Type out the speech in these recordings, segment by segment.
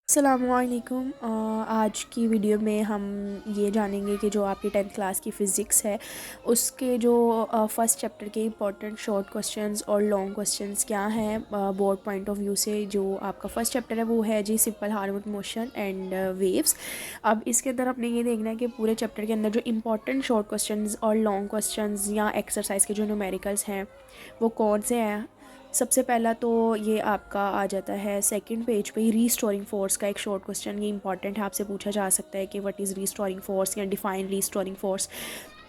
अस्सलामुअलैकुम। आज की वीडियो में हम ये जानेंगे कि जो आपकी 10th क्लास की फ़िज़िक्स है उसके जो फ़र्स्ट चैप्टर के इंपॉर्टेंट शॉर्ट क्वेश्चंस और लॉन्ग क्वेश्चंस क्या हैं बोर्ड पॉइंट ऑफ व्यू से। जो आपका फ़र्स्ट चैप्टर है वो है जी simple harmonic motion and waves. अब इसके अंदर आपने ये देखना है कि पूरे चैप्टर के अंदर जो इंपॉर्टेंट शॉर्ट क्वेश्चंस और लॉन्ग क्वेश्चंस या एक्सरसाइज के जो न्यूमेरिकल्स हैं वो कौन से हैं। सबसे पहला तो ये आपका आ जाता है सेकंड पेज पे ही रीस्टोरिंग फोर्स का एक शॉर्ट क्वेश्चन। ये इंपॉर्टेंट है, आपसे पूछा जा सकता है कि व्हाट इज़ रीस्टोरिंग फोर्स या डिफाइन रीस्टोरिंग फोर्स।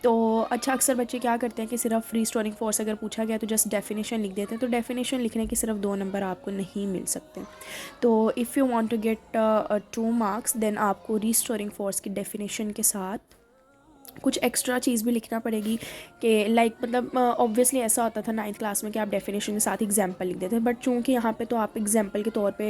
तो अच्छा, अक्सर बच्चे क्या करते हैं कि सिर्फ रीस्टोरिंग फोर्स अगर पूछा गया तो जस्ट डेफिनेशन लिख देते हैं, तो डेफिनेशन लिखने के सिर्फ 2 नंबर आपको नहीं मिल सकते। तो if you want to get 2 marks then आपको रीस्टोरिंग फोर्स की डेफिनेशन के साथ कुछ एक्स्ट्रा चीज़ भी लिखना पड़ेगी कि लाइक मतलब ऑब्वियसली ऐसा होता था 9th क्लास में कि आप डेफिनेशन के साथ एग्जांपल लिख देते हैं, बट चूंकि यहाँ पे तो आप एग्जांपल के तौर पे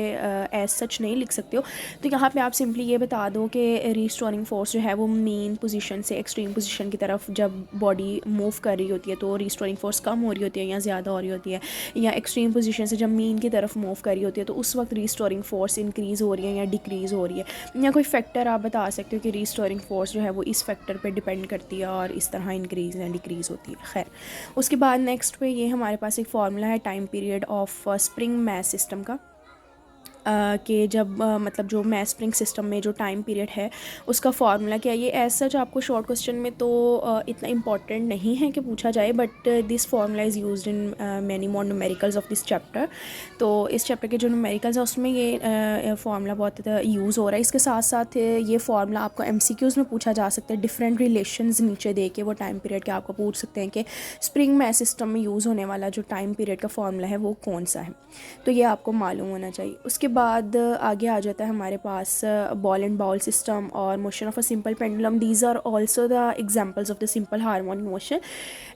एज सच नहीं लिख सकते हो, तो यहाँ पे आप सिंपली ये बता दो कि रीस्टोरिंग फोर्स जो है वो मेन पोजीशन से एक्सट्रीम पोजीशन की तरफ जब बॉडी मूव कर रही होती है तो रीस्टोरिंग फोर्स कम हो रही होती है या ज़्यादा हो रही होती है, या एक्सट्रीम पोजीशन से जब मीन की तरफ मूव कर रही होती है तो उस वक्त रीस्टोरिंग फोर्स इंक्रीज़ हो रही है या डिक्रीज़ हो रही है, या कोई फैक्टर आप बता सकते हो कि रीस्टोरिंग फोर्स जो है वो इस फैक्टर पे डिपेंड करती है और इस तरह इंक्रीज़ या डिक्रीज़ होती है। खैर, उसके बाद नेक्स्ट पे ये हमारे पास एक फार्मूला है time period of spring mass system का, कि जब मतलब जो मैस स्प्रिंग सिस्टम में जो टाइम पीरियड है उसका फार्मूला क्या है। ये एज सच आपको शॉर्ट क्वेश्चन में तो इतना इंपॉर्टेंट नहीं है कि पूछा जाए, but this formula is used in many more numericals of this chapter. तो इस चैप्टर के जो न्यूमेरिकल्स है उसमें ये फार्मूला बहुत यूज़ हो रहा है। इसके साथ साथ ये फार्मूला आपको MCQs में पूछा जा सकता है, डिफरेंट रिलेशंस नीचे दे के वो टाइम पीरियड के आपको पूछ सकते हैं कि स्प्रिंग मैस सिस्टम में यूज़ होने वाला जो टाइम पीरियड का फार्मूला है वो कौन सा है, तो ये आपको मालूम होना चाहिए। उसके बाद आगे आ जाता है हमारे पास बॉल एंड बाउल सिस्टम और motion of a simple pendulum. These are also the examples of the simple harmonic motion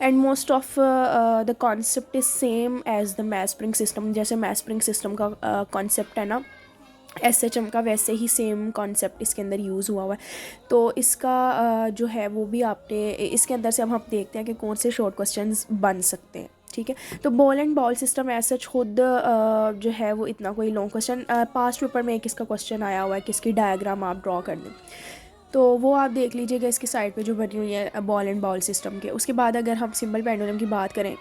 and most of the concept is same as the mass spring system. जैसे mass spring system का concept है ना SHM का, वैसे ही same concept इसके अंदर use हुआ है। तो इसका जो है वो भी आपने इसके अंदर से अब हम देखते हैं कि कौन से शॉर्ट क्वेश्चंस बन सकते हैं। ठीक है, तो बॉल एंड बॉल सिस्टम ऐसा खुद जो है वो इतना कोई लॉन्ग क्वेश्चन पास्ट पेपर में एक इसका क्वेश्चन आया हुआ है कि इसकी डायग्राम आप ड्रॉ कर दें, तो वो आप देख लीजिएगा इसकी साइड पे जो बनी हुई है बॉल एंड बॉल सिस्टम के। उसके बाद अगर हम सिंपल पेंडुलम की बात करें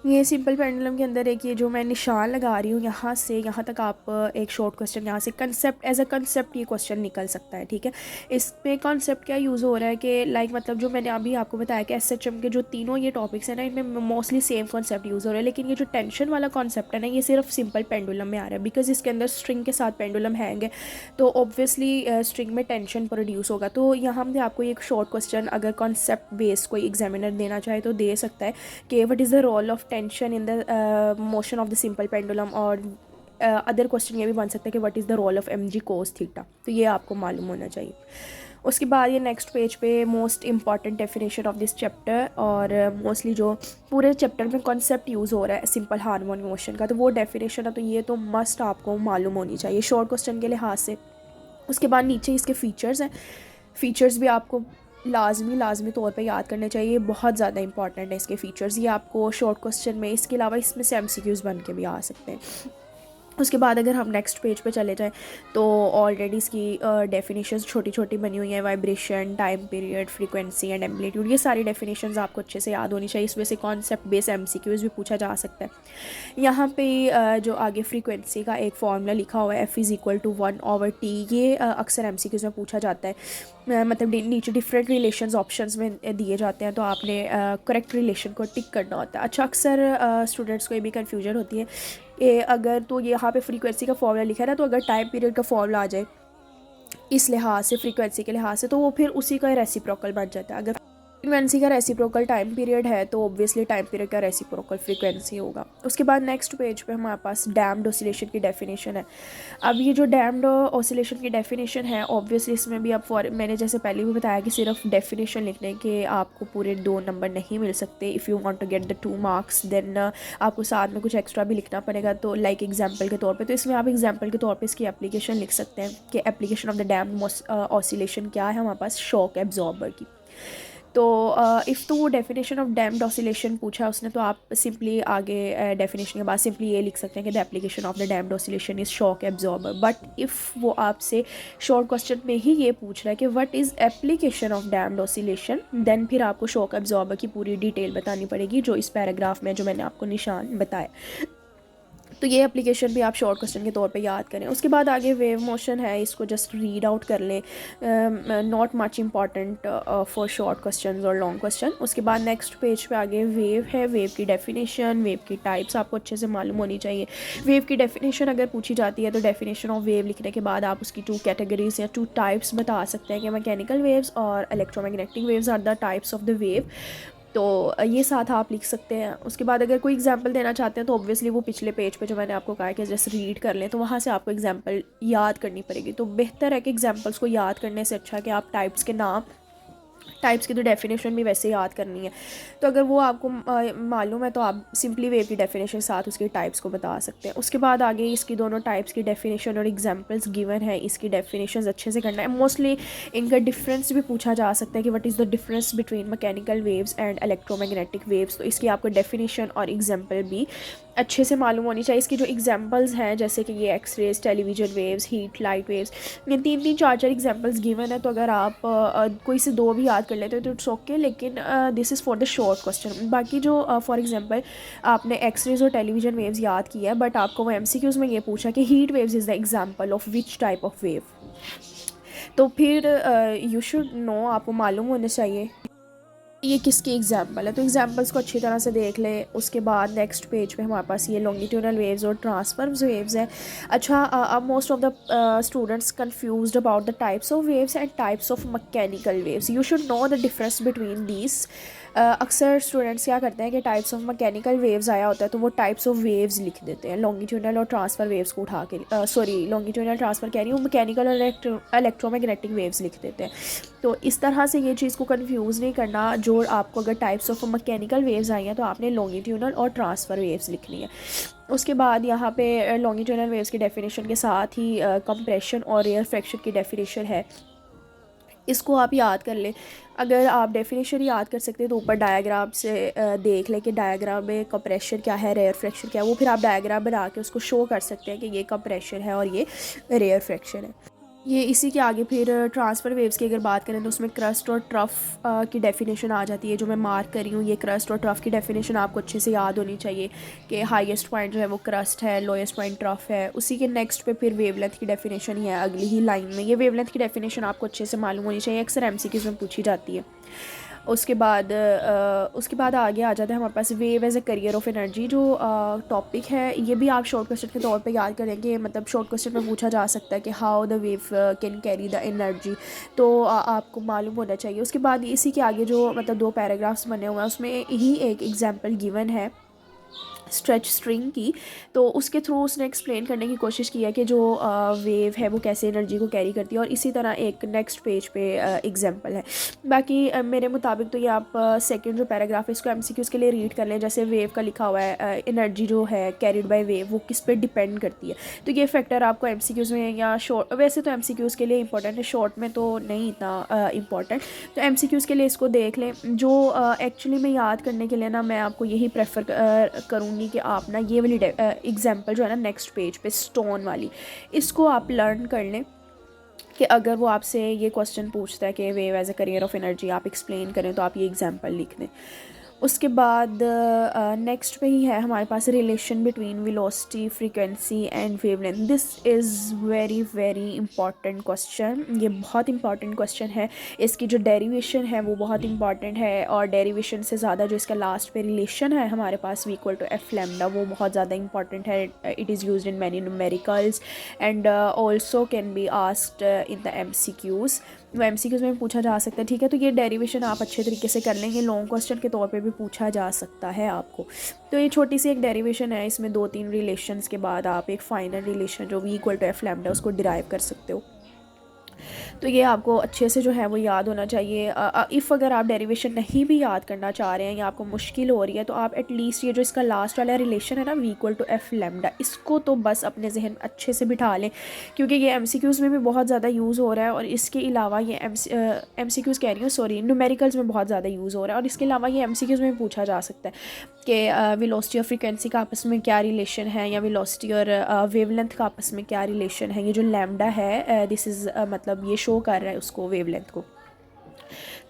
ये सिंपल पेंडुलम के अंदर एक ये जो मैं निशान लगा रही हूँ यहाँ से यहाँ तक आप एक शॉर्ट क्वेश्चन यहाँ से कंसेप्ट एज अ कंसेप्ट ये क्वेश्चन निकल सकता है। ठीक है, इसमें कंसेप्ट क्या यूज़ हो रहा है कि लाइक मतलब जो मैंने अभी आपको बताया कि SHM के जो तीनों ये टॉपिक्स हैं ना इनमें मोस्टली सेम कॉन्सेप्ट यूज़ हो रहा है, लेकिन ये जो टेंशन वाला कॉन्सेप्ट है ना ये सिर्फ सिंपल पेंडुलम में आ रहा है, बिकॉज इसके अंदर स्ट्रिंग के साथ पेंडुलम हैंगे तो ऑब्वियसली स्ट्रिंग में टेंशन प्रोड्यूस होगा। तो यहाँ पे आपको एक शॉर्ट क्वेश्चन अगर कॉन्सेप्ट बेस्ड कोई एग्जामिनर देना चाहे तो दे सकता है कि what is the role of tension in the motion of the simple pendulum, और अदर क्वेश्चन ये भी बन सकता है कि what is the role of mg cos theta, तो ये आपको मालूम होना चाहिए। उसके बाद ये नेक्स्ट पेज पे most important definition of this chapter, और मोस्टली जो पूरे चैप्टर में कॉन्सेप्ट यूज़ हो रहा है सिंपल हार्मोनिक मोशन का, तो वो डेफिनेशन है, तो ये तो मस्ट आपको मालूम होनी चाहिए शॉर्ट क्वेश्चन के लिहाज से। उसके बाद नीचे इसके फ़ीचर्स हैं, फ़ीचर्स भी आपको लाजमी तौर पे याद करने चाहिए, बहुत ज़्यादा इंपॉर्टेंट है इसके फ़ीचर्स, ये आपको शॉर्ट क्वेश्चन में इसके अलावा इसमें से MCQs बन के भी आ सकते हैं। उसके बाद अगर हम नेक्स्ट पेज पे चले जाएं तो ऑलरेडी इसकी डेफिनेशंस छोटी छोटी बनी हुई हैं, vibration, time period, frequency and amplitude, ये सारी डेफिनेशंस आपको अच्छे से याद होनी चाहिए। इसमें से कॉन्सेप्ट बेस MCQs भी पूछा जा सकता है। यहाँ पे जो आगे फ्रीक्वेंसी का एक फार्मूला लिखा हुआ है F is equal to 1/T, ये अक्सर MCQs में पूछा जाता है। मतलब नीचे डिफरेंट रिलेशंस ऑप्शंस में दिए जाते हैं, तो आपने करेक्ट रिलेशन को टिक करना होता है। अच्छा, अक्सर स्टूडेंट्स को ये भी कन्फ्यूजन होती है कि अगर तो यहाँ पे फ्रीक्वेंसी का फॉर्मूला लिखा है ना, तो अगर टाइम पीरियड का फॉर्मूला आ जाए इस लिहाज से फ्रीक्वेंसी के लिहाज से तो वो फिर उसी का रेसिप्रोकल बन जाता है। अगर फ्रीक्वेंसी का रेसिप्रोकल टाइम पीरियड है तो ऑब्वियसली टाइम पीरियड का रेसिप्रोकल फ्रीक्वेंसी होगा। उसके बाद नेक्स्ट पेज पे हमारे पास डैम्ड ऑसिलेशन की डेफिनेशन है। अब ये जो डैम्ड ऑसिलेशन की डेफिनेशन है ऑब्वियसली इसमें भी अब मैंने जैसे पहले भी बताया कि सिर्फ डेफिनेशन लिखने के आपको पूरे 2 नंबर नहीं मिल सकते। If you want to get the 2 marks then आपको साथ में कुछ एक्स्ट्रा भी लिखना पड़ेगा, तो लाइक एग्जाम्पल के तौर पर, तो इसमें आप एग्जाम्पल के तौर पर इसकी एप्लीकेशन लिख सकते हैं कि application of the damped oscillation क्या है हमारे पास शॉक एब्जॉर्बर की। तो इफ़ तो वो डेफिनेशन ऑफ डैम्प्ड ऑसिलेशन पूछा उसने, तो आप सिंपली आगे डेफिनेशन के बाद सिंपली ये लिख सकते हैं कि the application of the damped oscillation is shock absorber. But if वो आपसे शॉर्ट क्वेश्चन में ही ये पूछ रहा है कि what is application of damped oscillation, then फिर आपको शॉक एब्जॉर्बर की पूरी डिटेल बतानी पड़ेगी, जो इस पैराग्राफ में जो मैंने आपको निशान बताया। तो ये एप्लीकेशन भी आप शॉर्ट क्वेश्चन के तौर पे याद करें। उसके बाद आगे वेव मोशन है, इसको जस्ट रीड आउट कर लें, not much important for short question और लॉन्ग क्वेश्चन। उसके बाद नेक्स्ट पेज पे आगे वेव है, वेव की डेफिनेशन, वेव की टाइप्स आपको अच्छे से मालूम होनी चाहिए। वेव की डेफिनेशन अगर पूछी जाती है तो डेफिनेशन ऑफ वेव लिखने के बाद आप उसकी 2 कैटेगरीज या 2 टाइप्स बता सकते हैं कि मैकेनिकल वेव्स और electromagnetic waves are the types of the wave. तो ये साथ आप लिख सकते हैं। उसके बाद अगर कोई एग्जांपल देना चाहते हैं तो ऑब्वियसली वो पिछले पेज पे जो मैंने आपको कहा है कि जस्ट रीड कर लें, तो वहाँ से आपको एग्जांपल याद करनी पड़ेगी। तो बेहतर है कि एग्जांपल्स को याद करने से अच्छा है कि आप टाइप्स के नाम, टाइप्स की तो डेफिनेशन भी वैसे याद करनी है, तो अगर वो आपको मालूम है तो आप सिंपली वेव की डेफिनेशन साथ उसकी टाइप्स को बता सकते हैं। उसके बाद आगे इसकी दोनों टाइप्स की डेफिनेशन और एग्जांपल्स गिवन है, इसकी डेफिनेशन अच्छे से करना है। मोस्टली इनका डिफरेंस भी पूछा जा सकता है कि what is the difference between mechanical waves and electromagnetic waves, तो इसकी आपको डेफिनेशन और एग्जाम्पल भी अच्छे से मालूम होनी चाहिए। इसकी जो एग्जांपल्स हैं जैसे कि ये X-rays, television waves, heat, light waves, ये 3-3, 4-4 एग्जांपल्स गिवन है। तो अगर आप कोई से 2 भी याद कर लेते हो तो इट्स ओके, लेकिन this is for the short question. बाकी जो फॉर एग्जांपल आपने एक्सरेज और टेलीविजन वेव्स याद किया है, बट आपको वो एमसीक्यूज़ में ये पूछा कि heat waves is the example of which type of wave, तो फिर यू शुड नो, आपको मालूम होना चाहिए ये किसकी एग्जाम्पल है। तो एग्जाम्पल्स को अच्छी तरह से देख लें। उसके बाद नेक्स्ट पेज पे हमारे पास ये लॉन्गिट्यूडनल वेव्स और ट्रांसफर्स वेव्स हैं। अच्छा, अब most of the students confused about the types of waves and types of mechanical waves. You should know the difference between these. अक्सर स्टूडेंट्स क्या करते हैं कि टाइप्स ऑफ मैकेनिकल वेव्स आया होता है तो वो टाइप्स ऑफ वेव्स लिख देते हैं, लॉन्गिट्यूडनल और ट्रांसफ़र वेव्स को उठा के, सॉरी लॉन्गिट्यूडनल ट्रांसफ़र कह रही हूँ, मैकेनिकल और इलेक्ट्रोमैग्नेटिक वेव्स लिख देते हैं। तो इस तरह से ये चीज़ को कंफ्यूज नहीं करना। जो आपको अगर टाइप्स ऑफ मैकेनिकल वेव्स आई हैं तो आपने लॉन्गिट्यूडनल और ट्रांसफ़र वेव्स लिखनी है। उसके बाद यहाँ पे लॉन्गिट्यूडनल वेव्स की डेफिनेशन के साथ ही कंप्रेशन और रेयर फ्रैक्शन की डेफिनेशन है, इसको आप याद कर लें। अगर आप डेफिनेशन याद कर सकते हैं तो ऊपर डायग्राम से देख लें कि डायग्राम में कंप्रेशन क्या है, रेयर फ्रैक्शन क्या है, वो फिर आप डायग्राम बना के उसको शो कर सकते हैं कि ये कंप्रेशन है और ये रेयर फ्रैक्शन है। ये इसी के आगे फिर ट्रांसफ़र वेव्स की अगर बात करें तो उसमें क्रस्ट और ट्रफ की डेफिनेशन आ जाती है, जो मैं मार्क कर रही हूँ। ये क्रस्ट और ट्रफ की डेफिनेशन आपको अच्छे से याद होनी चाहिए कि हाईएस्ट पॉइंट जो है वो क्रस्ट है, लोएस्ट पॉइंट ट्रफ है। उसी के नेक्स्ट पे फिर वेवलेंथ की डेफिनेशन ही है अगली ही लाइन में। ये वेवलेंथ की डेफिनेशन आपको अच्छे से मालूम होनी चाहिए, अक्सर एमसीक्यूज़ में पूछी जाती है। उसके बाद आगे आ जाता है हमारे पास wave as a carrier of energy. जो टॉपिक है ये भी आप शॉर्ट क्वेश्चन के तौर पे याद करेंगे, मतलब शॉर्ट क्वेश्चन में पूछा जा सकता है कि how the wave can carry the energy, तो आपको मालूम होना चाहिए। उसके बाद इसी के आगे जो मतलब 2 पैराग्राफ्स बने हुए हैं उसमें ही एक एग्जांपल गिवन है स्ट्रेच स्ट्रिंग की, तो उसके थ्रू उसने एक्सप्लेन करने की कोशिश की है कि जो वेव है वो कैसे एनर्जी को कैरी करती है, और इसी तरह एक नेक्स्ट पेज पे एग्जांपल है। बाकी मेरे मुताबिक तो ये आप सेकंड जो पैराग्राफ है इसको एमसीक्यूज़ के लिए रीड कर लें। जैसे वेव का लिखा हुआ है एनर्जी जो है कैरिड बाय वेव वो किस पे डिपेंड करती है, तो ये फैक्टर आपको एमसीक्यूज़ में या शॉर्ट, वैसे तो एमसीक्यूज़ के लिए इंपॉर्टेंट है, शॉर्ट में तो नहीं इतना इंपॉर्टेंट, तो एमसीक्यूज़ के लिए इसको देख लें। जो एक्चुअली में याद करने के लिए ना मैं आपको यही प्रेफर करूँगी कि आप ना ये वाली एग्जांपल जो है ना नेक्स्ट पेज पे स्टोन वाली, इसको आप लर्न कर लें कि अगर वो आपसे ये क्वेश्चन पूछता है कि wave as a carrier of energy आप एक्सप्लेन करें तो आप ये एग्जांपल लिख दें। उसके बाद नेक्स्ट पे ही है हमारे पास relation between velocity, frequency and wavelength. This is very very important question, ये बहुत इंपॉर्टेंट क्वेश्चन है। इसकी जो डेरिवेशन है वो बहुत इंपॉर्टेंट है, और डेरिवेशन से ज़्यादा जो इसका लास्ट पे रिलेशन है हमारे पास v = f लैम्डा, वो बहुत ज़्यादा इंपॉर्टेंट है। It is used in many numericals and also can be asked in the MCQs, वो MCQs में पूछा जा सकता है। ठीक है, तो ये डेरिवेशन आप अच्छे तरीके से कर लेंगे, लॉन्ग क्वेश्चन के तौर पे भी पूछा जा सकता है आपको। तो ये छोटी सी एक डेरिवेशन है, इसमें 2-3 रिलेशंस के बाद आप एक फाइनल रिलेशन जो v = f लैम्डा उसको डिराइव कर सकते हो। तो ये आपको अच्छे से जो है वो याद होना चाहिए। इफ़ अगर आप डेरिवेशन नहीं भी याद करना चाह रहे हैं या आपको मुश्किल हो रही है तो आप एटलीस्ट ये जो इसका लास्ट वाला रिलेशन है ना, v equal to f lambda, इसको तो बस अपने जहन में अच्छे से बिठा लें, क्योंकि ये MCQs में भी बहुत ज़्यादा यूज़ हो रहा है। और इसके अलावा ये MCQs कह रही हूँ, सॉरी, न्यूमेरिकल्स में बहुत ज़्यादा यूज़ हो रहा है। और इसके अलावा ये MCQs में पूछा जा सकता है कि वेलोसिटी और फ्रीक्वेंसी का आपस में क्या रिलेशन है, या वेलोसिटी और वेवलेंथ का आपस में क्या रिलेशन है। ये जो लैम्डा है दिस इज़ मतलब ये शो कर रहा है उसको, वेवलेंथ को।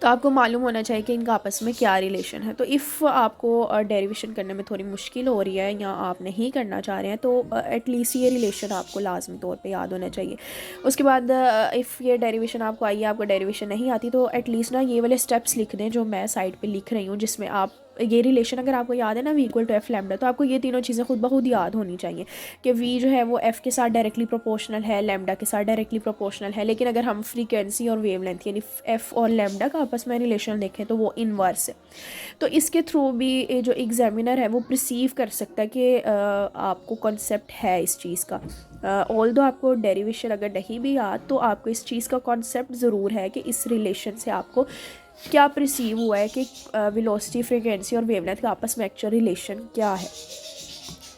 तो आपको मालूम होना चाहिए कि इनका आपस में क्या रिलेशन है। तो इफ़ आपको डेरिवेशन करने में थोड़ी मुश्किल हो रही है या आप नहीं करना चाह रहे हैं तो एटलीस्ट ये रिलेशन आपको लाजमी तौर पे याद होना चाहिए। उसके बाद इफ़ ये डेरिवेशन आपको आई है, आपको डेरिवेशन नहीं आती, तो एटलीस्ट ना ये वाले स्टेप्स लिख दें जो मैं साइड पे लिख रही हूँ, जिसमें आप ये रिलेशन अगर आपको याद है ना, v equal to f lambda, तो आपको ये तीनों चीज़ें खुद ब खुद याद होनी चाहिए कि v जो है वो f के साथ डायरेक्टली प्रोपोर्शनल है, लैम्डा के साथ डायरेक्टली प्रोपोर्शनल है। लेकिन अगर हम फ्रीक्वेंसी और वेवलेंथ यानी f और लैम्डा का आपस में रिलेशन देखें तो वो इनवर्स है। तो इसके थ्रू भी जो एग्जामिनर है वो परसीव कर सकता है कि आपको कॉन्सेप्ट है इस चीज़ का। ऑल दो आपको डेरिवेशन अगर नहीं भी याद तो आपको इस चीज़ का कॉन्सेप्ट ज़रूर है कि इस रिलेशन से आपको क्या परसीव हुआ है कि वेलोसिटी, फ्रीक्वेंसी और वेवलेंथ का आपस में एक्चुअल रिलेशन क्या है।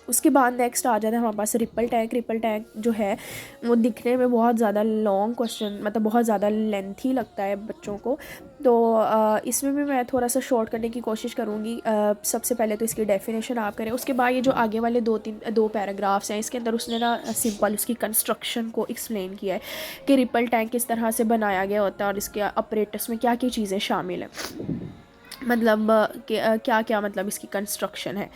उसके बाद नेक्स्ट आ जाता है हमारे पास रिपल टैंक। रिपल टैंक जो है वो दिखने में बहुत ज़्यादा लॉन्ग क्वेश्चन, मतलब बहुत ज़्यादा लेंथी लगता है बच्चों को। तो इसमें भी मैं थोड़ा सा शॉर्ट करने की कोशिश करूँगी। सबसे पहले तो इसकी डेफिनेशन आप करें, उसके बाद ये जो आगे वाले दो पैराग्राफ्स हैं इसके अंदर उसने ना सिंपल उसकी कंस्ट्रक्शन को एक्सप्लेन किया है कि रिपल टैंक किस तरह से बनाया गया होता है और इसके ऑपरेटर्स में क्या क्या चीज़ें शामिल हैं, मतलब क्या क्या मतलब इसकी कंस्ट्रक्शन है।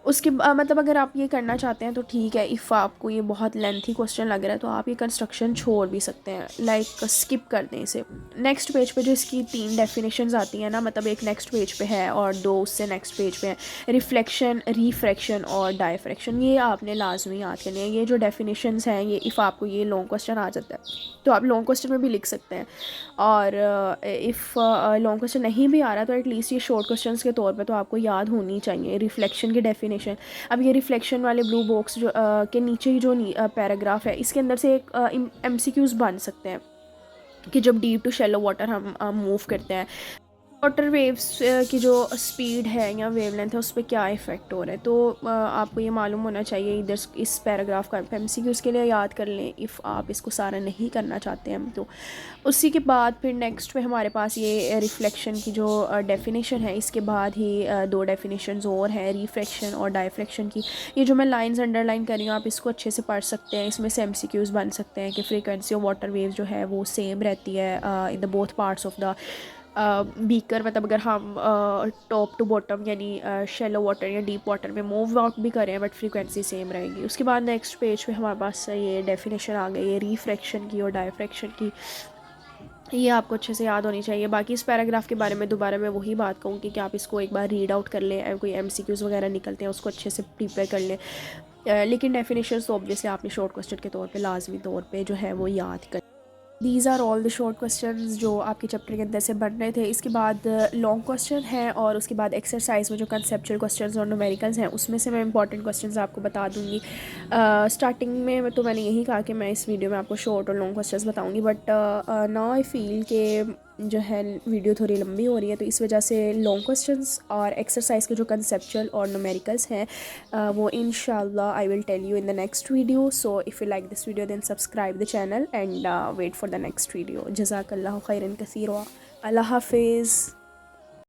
उसके मतलब अगर आप ये करना चाहते हैं तो ठीक है। इफ़ आपको ये बहुत लेंथी क्वेश्चन लग रहा है तो आप ये कंस्ट्रक्शन छोड़ भी सकते हैं, लाइक स्किप कर दें इसे। नेक्स्ट पेज पे जो इसकी 3 डेफिनेशंस आती हैं ना, मतलब एक नेक्स्ट पेज पे है और 2 उससे नेक्स्ट पेज पे है, रिफ्लेक्शन, रिफ्रैक्शन और डायफ्रैक्शन। ये आपने लाजमी याद करनी है। ये जो डेफिनेशंस हैं ये इफ़ आपको ये लॉन्ग क्वेश्चन आ जाता है तो आप लॉन्ग क्वेश्चन में भी लिख सकते हैं, और इफ़ लॉन्ग क्वेश्चन नहीं भी आ रहा तो एटलीस्ट ये शॉर्ट क्वेश्चंस के तौर पे तो आपको याद होनी चाहिए। रिफ्लेक्शन की डेफिनेशन, अब ये रिफ्लेक्शन वाले ब्लू बॉक्स जो के नीचे ही जो पैराग्राफ है इसके अंदर से एक MCQs बन सकते हैं कि जब डीप टू शैलो वाटर हम मूव करते हैं, वाटर वेव्स की जो स्पीड है या वेवलेंथ है उस पर क्या इफ़ेक्ट हो रहा है। तो आपको ये मालूम होना चाहिए। इधर इस पैराग्राफ का MCQ के लिए याद कर लें इफ़ आप इसको सारा नहीं करना चाहते हैं तो। उसी के बाद फिर नेक्स्ट पे हमारे पास ये रिफ्लेक्शन की जो डेफिनेशन है, इसके बाद ही 2 डेफिनेशंस और हैं, रिफ्रैक्शन और डायफ्रैक्शन की। ये जो मैं लाइंस अंडरलाइन कर रही हूँ आप इसको अच्छे से पढ़ सकते हैं। इसमें से MCQs बन सकते हैं कि फ्रीक्वेंसी ऑफ वाटर वेव जो है वो सेम रहती है in the both parts of the beaker, मतलब अगर हम टॉप टू बॉटम यानी शैलो वाटर या डीप वाटर में मूव आउट भी करें बट फ्रीक्वेंसी सेम रहेगी। उसके बाद नेक्स्ट पेज पे हमारे पास ये डेफिनेशन आ गई है रिफ्रैक्शन की और डायफ्रैक्शन की। ये आपको अच्छे से याद होनी चाहिए। बाकी इस पैराग्राफ के बारे में दोबारा मैं वही बात कहूँगी कि आप इसको एक बार रीड आउट कर लें, कोई MCQs वगैरह निकलते हैं उसको अच्छे से प्रिपेयर कर लें। लेकिन डेफिनेशन तो ऑब्वियसली आपने शॉर्ट क्वेश्चन के तौर पे लाजमी तौर पे जो है वो याद कर। These are all the short questions जो आपके चैप्टर के अंदर से बन रहे थे। इसके बाद लॉन्ग क्वेश्चन है और उसके बाद एक्सरसाइज में जो कंसेप्चुअल क्वेश्चंस और न्यूमेरिकल्स हैं उसमें से मैं इंपॉर्टेंट क्वेश्चंस आपको बता दूंगी। स्टार्टिंग में तो मैंने यही कहा कि मैं इस वीडियो में आपको शॉर्ट और लॉन्ग क्वेश्चंस बताऊंगी, बट नाउ आई फील के जो है वीडियो थोड़ी लंबी हो रही है तो इस वजह से लॉन्ग क्वेश्चंस और एक्सरसाइज के जो कंसेप्चुअल और न्यूमेरिकल्स हैं वो इंशाल्लाह I will tell you in the next video. So if you like this video then subscribe the channel and wait for the next video. जज़ाकल्लाहु खैरन कसीरा। अल्लाह हाफिज़।